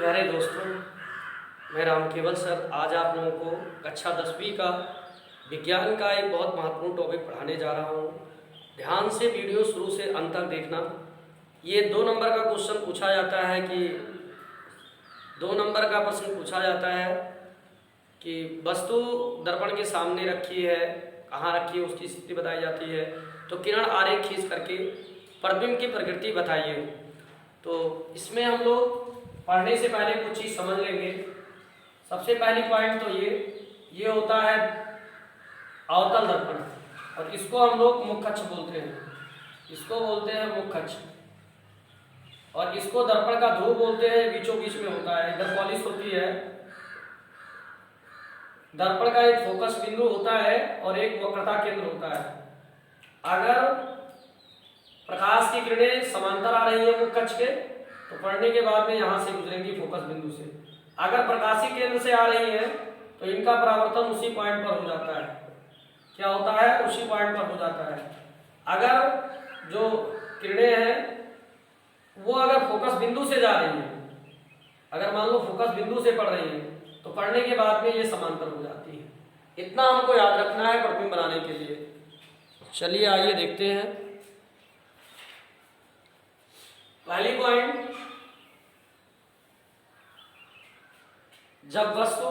प्यारे दोस्तों, मैं राम केवल सर आज आप लोगों को कक्षा 10वीं का विज्ञान का एक बहुत महत्वपूर्ण टॉपिक पढ़ाने जा रहा हूँ। ध्यान से वीडियो शुरू से अंत तक देखना। ये 2 नंबर का क्वेश्चन पूछा जाता है कि 2 नंबर का प्रश्न पूछा जाता है कि वस्तु दर्पण के सामने रखी है, कहाँ रखी है उसकी स्थिति बताई जाती है, तो किरण आरेख खींच करके प्रतिबिंब की प्रकृति बताइए। तो इसमें हम लोग पढ़ने से पहले कुछ चीज़ समझ लेंगे। सबसे पहली पॉइंट तो ये होता है अवतल दर्पण, और इसको हम लोग मुख्य अक्ष बोलते हैं, इसको बोलते हैं मुख्य अक्ष। और इसको दर्पण का ध्रुव बोलते हैं, बीचों बीच में होता है, इधर पॉलिश होती है। दर्पण का एक फोकस बिंदु होता है और एक वक्रता केंद्र होता है। अगर प्रकाश की किरणें समांतर आ रही है मुख्य अक्ष के, तो पढ़ने के बाद में यहाँ से गुजरेंगी फोकस बिंदु से। अगर प्रकाशीय केंद्र से आ रही है तो इनका परावर्तन उसी पॉइंट पर हो जाता है। क्या होता है? उसी पॉइंट पर हो जाता है। अगर जो किरणें हैं वो अगर फोकस बिंदु से जा रही है, अगर मान लो फोकस बिंदु से पड़ रही है, तो पढ़ने के बाद में ये समांतर हो जाती है। इतना हमको याद रखना है प्रतिबिंब बनाने के लिए। चलिए आइए देखते हैं। पहली पॉइंट, जब वस्तु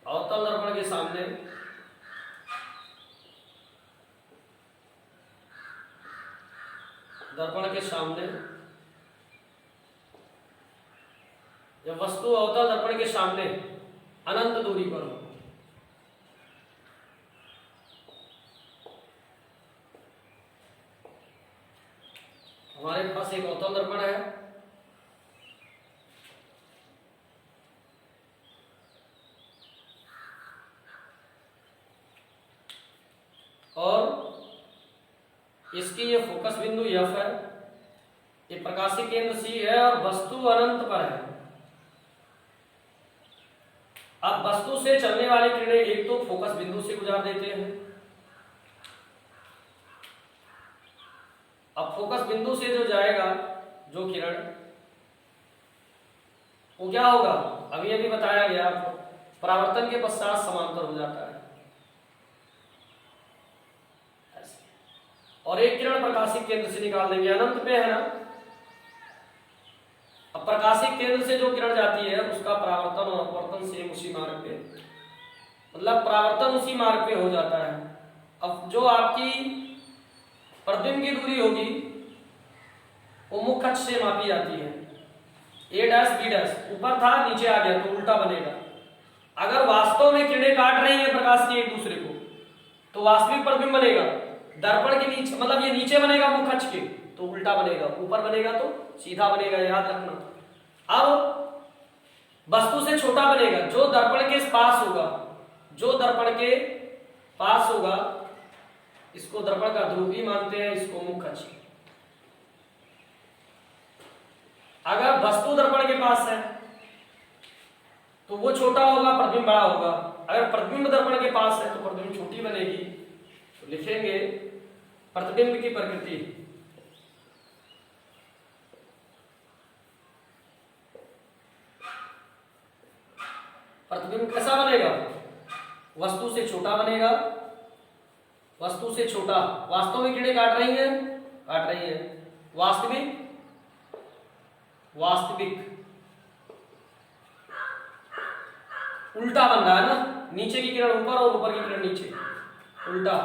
अवतल दर्पण के सामने जब वस्तु अवतल दर्पण के सामने अनंत दूरी पर हो, हमारे पास एक अवतल दर्पण है और इसकी ये फोकस बिंदु F है, ये प्रकाशीय केंद्र C है और वस्तु अनंत पर है। अब वस्तु से चलने वाली किरणें एक तो फोकस बिंदु से गुजार देते हैं। अब फोकस बिंदु से जो जाएगा जो किरण, वो क्या होगा? अभी बताया गया, परावर्तन के पश्चात समांतर हो जाता है। और एक किरण प्रकाशिक केंद्र से निकाल देंगे, अनंत पे है ना। अब प्रकाशिक केंद्र से जो किरण जाती है उसका परावर्तन और अपवर्तन सेम उसी मार्ग पे, मतलब परावर्तन उसी मार्ग पे हो जाता है। अब जो आपकी प्रतिबिंब की दूरी होगी वो मुख्य अक्ष से मापी जाती है। A' B', ऊपर था नीचे आ गया तो उल्टा बनेगा। अगर वास्तव में किरणें काट रही है प्रकाश की एक दूसरे को, तो वास्तविक प्रतिबिंब बनेगा दर्पण के नीचे, मतलब ये नीचे बनेगा मुख्य अक्ष के तो उल्टा बनेगा, ऊपर बनेगा तो सीधा बनेगा, याद रखना। अब वस्तु से छोटा बनेगा जो दर्पण के पास होगा, जो दर्पण के पास होगा, इसको दर्पण का ध्रुव भी मानते हैं, इसको मुख्य अक्ष। अगर वस्तु दर्पण के पास है तो वो छोटा होगा, प्रतिबिंब बड़ा होगा। अगर प्रतिबिंब दर्पण के पास है तो प्रतिबिंब छोटी बनेगी। तो लिखेंगे प्रतिबिंब की प्रकृति। प्रतिबिंब कैसा बनेगा? वस्तु से छोटा बनेगा, वस्तु से छोटा। वास्तव में किरणें काट रही है, वास्तविक उल्टा बन रहा है ना, नीचे की किरण ऊपर और ऊपर की किरण नीचे, उल्टा।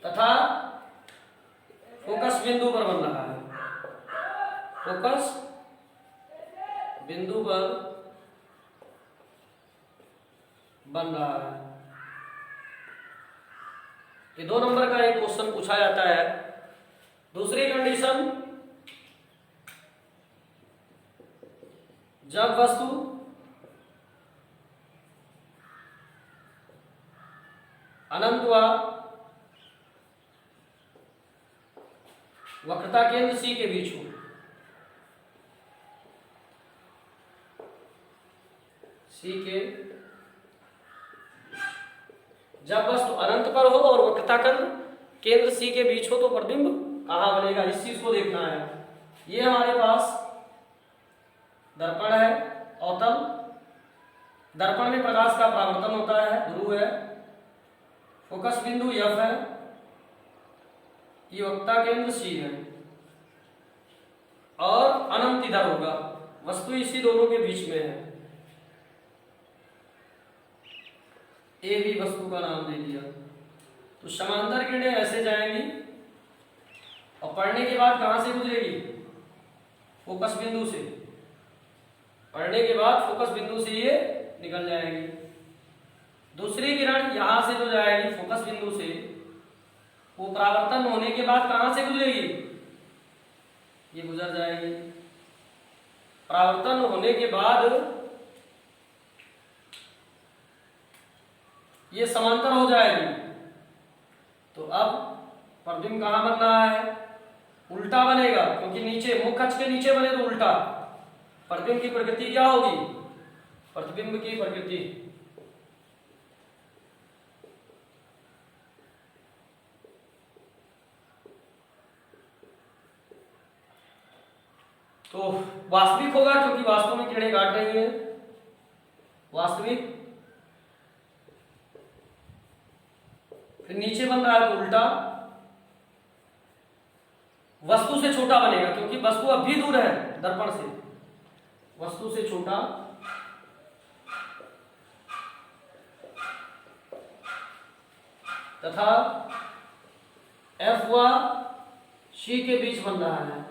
तथा फोकस बिंदु पर बन रहा है, फोकस बिंदु पर बन रहा है। ये 2 नंबर का एक क्वेश्चन पूछा जाता है। दूसरी कंडीशन, जब वस्तु अनंत व वक्रता केंद्र C के बीच हो, C के जब वस्तु अनंत पर हो और वक्रता केंद्र केंद्र सी के बीच हो तो प्रतिबिंब कहाँ बनेगा, इस चीज को देखना है। ये हमारे पास दर्पण है, अवतल दर्पण में प्रकाश का परावर्तन होता है, ध्रुव है, फोकस बिंदु F है, ये वक्ता केंद्र C है और अनंत इधर होगा, वस्तु इसी दोनों के बीच में है। ए भी वस्तु का नाम दे दिया। तो समांतर किरणें ऐसे जाएंगी और पढ़ने के बाद कहां से गुजरेगी, फोकस बिंदु से। पढ़ने के बाद फोकस बिंदु से ये निकल जाएगी। दूसरी किरण यहां से जो जाएगी फोकस बिंदु से, वो परावर्तन होने के बाद कहां से गुजरेगी, ये गुजर जाएगी। परावर्तन होने के बाद ये समांतर हो जाएगी। तो अब प्रतिबिंब कहां बन रहा है, उल्टा बनेगा, क्योंकि नीचे मुख्य अक्ष के नीचे बने तो उल्टा। प्रतिबिंब की प्रकृति क्या होगी, प्रतिबिंब की प्रकृति तो वास्तविक होगा, क्योंकि वास्तव में किरणें काट रही हैं, वास्तविक। फिर नीचे बन रहा है तो उल्टा, वस्तु से छोटा बनेगा, क्योंकि वस्तु अब भी दूर है दर्पण से, वस्तु से छोटा। तथा F व C के बीच बन रहा है।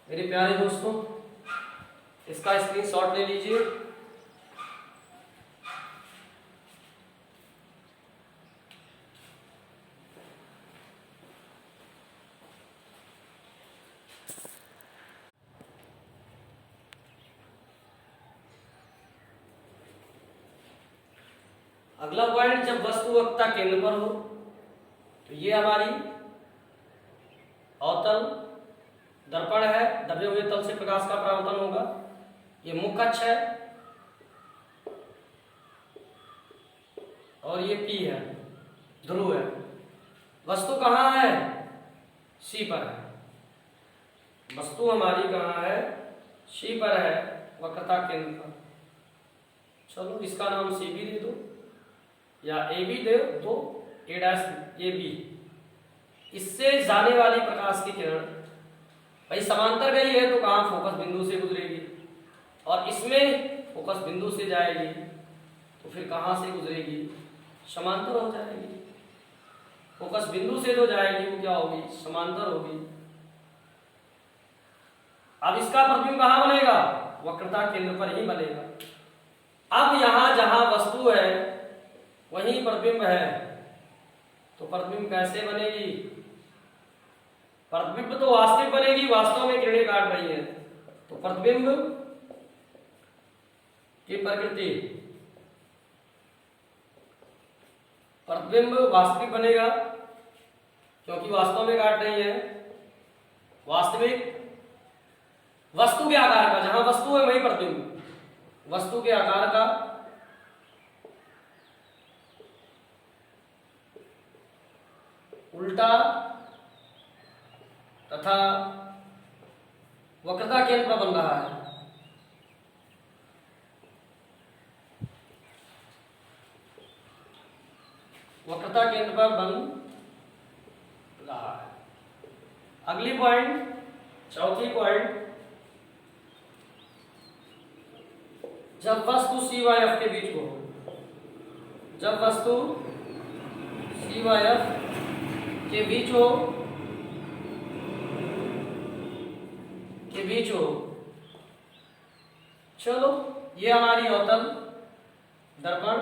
मेरे प्यारे दोस्तों, इसका स्क्रीनशॉट ले लीजिए। अगला पॉइंट, जब वस्तु वक्ता केंद्र पर हो तो ये हमारी अवतल दर्पण है, दबे हुए तल से प्रकाश का परावर्तन होगा। ये मुख्य अक्ष है और ये P है, ध्रुव है। वस्तु कहाँ है, C पर है। वस्तु हमारी कहाँ है, C पर है, वक्रता केंद्र पर। चलो इसका नाम C भी दे दो या A भी दे दो, A', B। इससे जाने वाली प्रकाश की किरण भाई समांतर गई है तो कहाँ, फोकस बिंदु से गुजरेगी, और इसमें फोकस बिंदु से जाएगी तो फिर कहाँ से गुजरेगी, समांतर हो जाएगी। फोकस बिंदु से जो जाएगी वो क्या होगी, समांतर होगी। अब इसका प्रतिबिंब कहाँ बनेगा, वक्रता केंद्र पर ही बनेगा। अब यहां जहां वस्तु है वहीं प्रतिबिंब है, तो प्रतिबिंब कैसे बनेगी, प्रतिबिंब तो वास्तविक बनेगी, वास्तव में किरणें काट रही हैं, तो प्रतिबिंब की प्रकृति, प्रतिबिंब वास्तविक बनेगा क्योंकि वास्तव में काट रही है। वास्तविक वस्तु के आकार का, जहां वस्तु है वही प्रतिबिंब, वस्तु के आकार का उल्टा तथा वक्रता केंद्र पर बन रहा है। वक्रता केंद्र पर बन रहा है। अगली पॉइंट, चौथी पॉइंट, जब वस्तु C व F के बीच हो, जब वस्तु C व F के बीच हो, चलो ये हमारी अवतल दर्पण,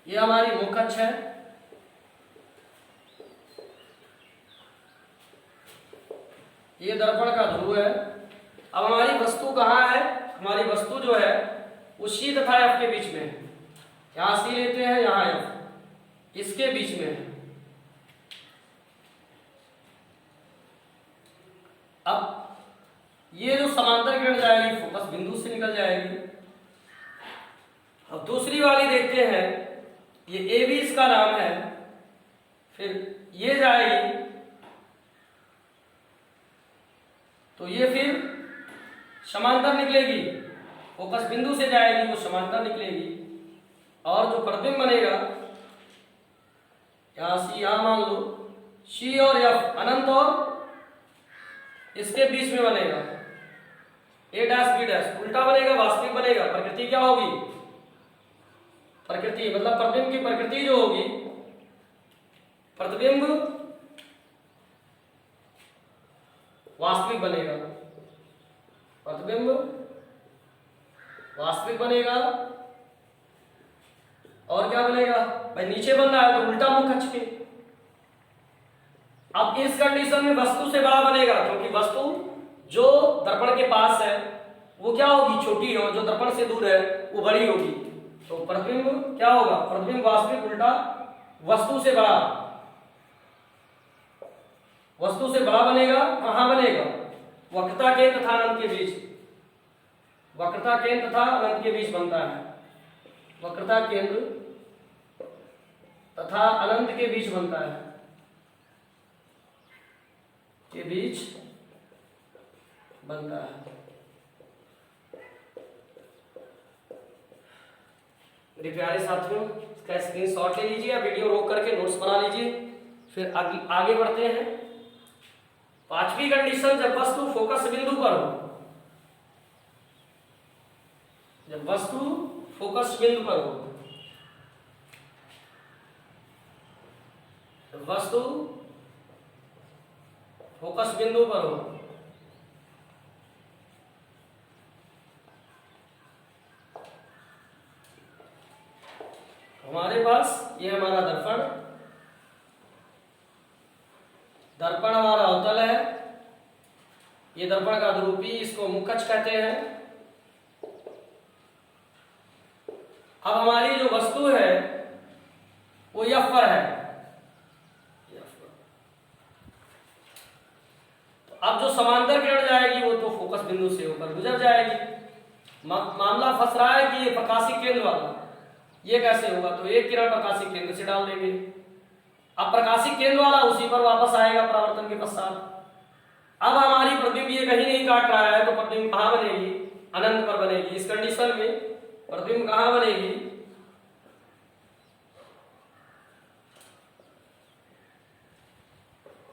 ये हमारी मुख्य अक्ष है, ये दर्पण का ध्रुव है। अब हमारी वस्तु कहाँ है, हमारी वस्तु जो है वो C तथा F के बीच में है। यहाँ C लेते हैं, यहाँ F, इसके बीच में है। ये जो समांतर किरण जाएगी फोकस बिंदु से निकल जाएगी। अब दूसरी वाली देखते हैं, ये ए बी इसका नाम है, फिर ये जाएगी तो ये फिर समांतर निकलेगी, फोकस बिंदु से जाएगी वो समांतर निकलेगी, और जो प्रतिबिंब बनेगा यहां सी, यहां मान लो सी और एफ अनंत और इसके बीच में बनेगा, ए डैश बी डैश उल्टा बनेगा, वास्तविक बनेगा। प्रकृति क्या होगी, प्रकृति मतलब प्रतिबिंब की प्रकृति जो होगी, प्रतिबिंब वास्तविक बनेगा, प्रतिबिंब वास्तविक बनेगा। और क्या बनेगा भाई, नीचे बन रहा है तो उल्टा मुख खच के। अब इस कंडीशन में वस्तु से बड़ा बनेगा, क्योंकि वस्तु जो दर्पण के पास है वो क्या होगी, छोटी है, और जो दर्पण से दूर है वो बड़ी होगी। तो प्रतिबिंब क्या होगा, प्रतिबिंब वास्तविक उल्टा वस्तु से बड़ा, वस्तु से बड़ा बनेगा। कहां बनेगा, वक्रता केंद्र तथा अनंत के बीच, वक्रता केंद्र तथा अनंत के बीच बनता है, वक्रता केंद्र तथा अनंत के बीच बनता है, के बीच बनता है। मेरे प्यारे साथियों, इसका स्क्रीनशॉट ले लीजिए या वीडियो रोक करके नोट्स बना लीजिए, फिर आगे बढ़ते हैं। पांचवी कंडीशन, जब वस्तु फोकस बिंदु पर हो, जब वस्तु फोकस बिंदु पर हो, जब वस्तु फोकस बिंदु पर हो, हमारे पास ये हमारा दर्पण, दर्पण हमारा अवतल है, ये दर्पण का ध्रुवी, इसको मुखच कहते हैं। अब हमारी जो वस्तु है वो एफ पर है, तो अब जो समांतर किरण जाएगी वो तो फोकस बिंदु से होकर गुजर जाएगी। मामला फंस रहा है कि ये प्रकाशिक केंद्र वाला, ये कैसे होगा, तो एक किरण प्रकाशिक केंद्र से डाल देंगे। अब प्रकाशिक केंद्र वाला उसी पर वापस आएगा परावर्तन के पश्चात। अब हमारी प्रतिबिंब ये कहीं नहीं काट रहा है, तो प्रतिबिंब कहां बनेगी, अनंत पर बनेगी। इस कंडीशन में प्रतिबिंब कहां बनेगी,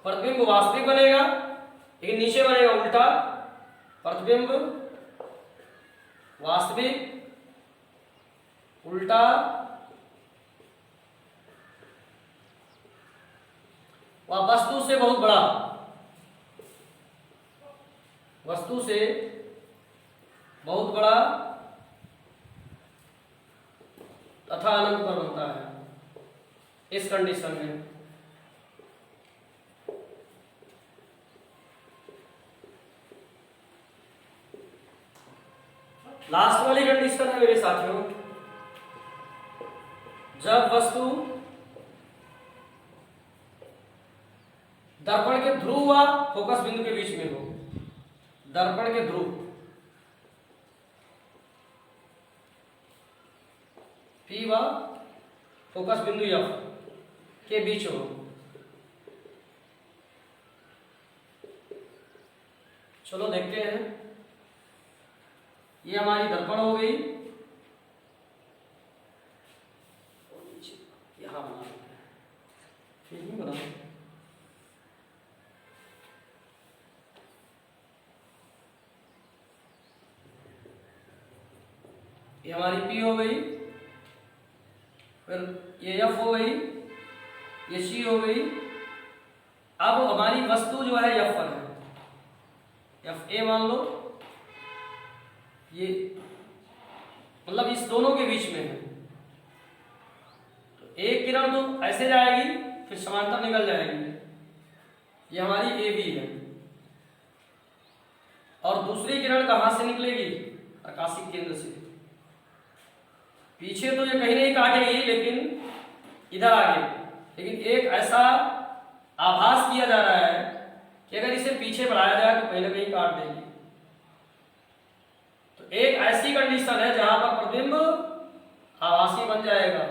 प्रतिबिंब वास्तविक बनेगा, लेकिन नीचे बनेगा उल्टा, प्रतिबिंब वास्तविक उल्टा वह वस्तु से बहुत बड़ा, वस्तु से बहुत बड़ा तथा अनंत पर बनता है। इस कंडीशन में लास्ट वाली कंडीशन है मेरे साथियों, जब वस्तु दर्पण के ध्रुव व फोकस बिंदु के बीच में हो, दर्पण के ध्रुव P व फोकस बिंदु F के बीच हो। चलो देखते हैं, ये हमारी दर्पण हो गई, यहां बना देते हैं, ठीक है बना, ये हमारी P हो गई, फिर ये F हो गई, ये C हो गई। अब हमारी वस्तु जो है F पर है, FA मान लो, ये मतलब इस दोनों के बीच में है, तो एक किरण तो ऐसे जाएगी फिर समांतर निकल जाएगी, ये हमारी AB है, और दूसरी किरण कहां से निकलेगी, प्रकाशिक केंद्र से। पीछे तो ये कहीं नहीं काटेगी, लेकिन इधर आगे, लेकिन एक ऐसा आभास किया जा रहा है कि अगर इसे पीछे बढ़ाया जाए तो कहीं ना कहीं काट देगी। एक ऐसी कंडीशन है जहां पर प्रतिबिंब आभासी बन जाएगा,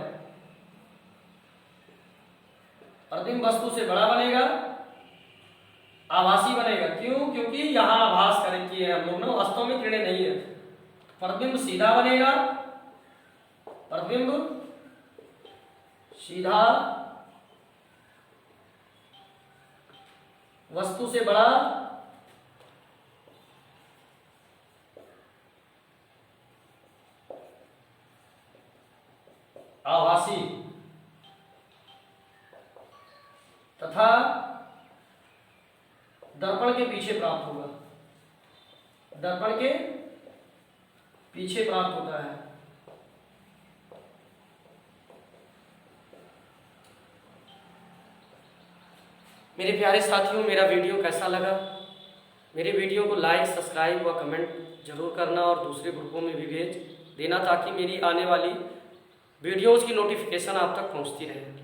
प्रतिबिंब वस्तु से बड़ा बनेगा, आभासी बनेगा। क्यों? क्योंकि यहां आभास करें किए हम लोग ना, वास्तव में किरणें नहीं है। प्रतिबिंब सीधा बनेगा, प्रतिबिंब सीधा, वस्तु से बड़ा, आभासी, तथा दर्पण के पीछे प्राप्त होगा, दर्पण के पीछे प्राप्त होता है। मेरे प्यारे साथियों, मेरा वीडियो कैसा लगा? मेरे वीडियो को लाइक, सब्सक्राइब व कमेंट जरूर करना और दूसरे ग्रुपों में भी भेज देना ताकि मेरी आने वाली वीडियोज़ की नोटिफिकेशन आप तक पहुंचती रहे।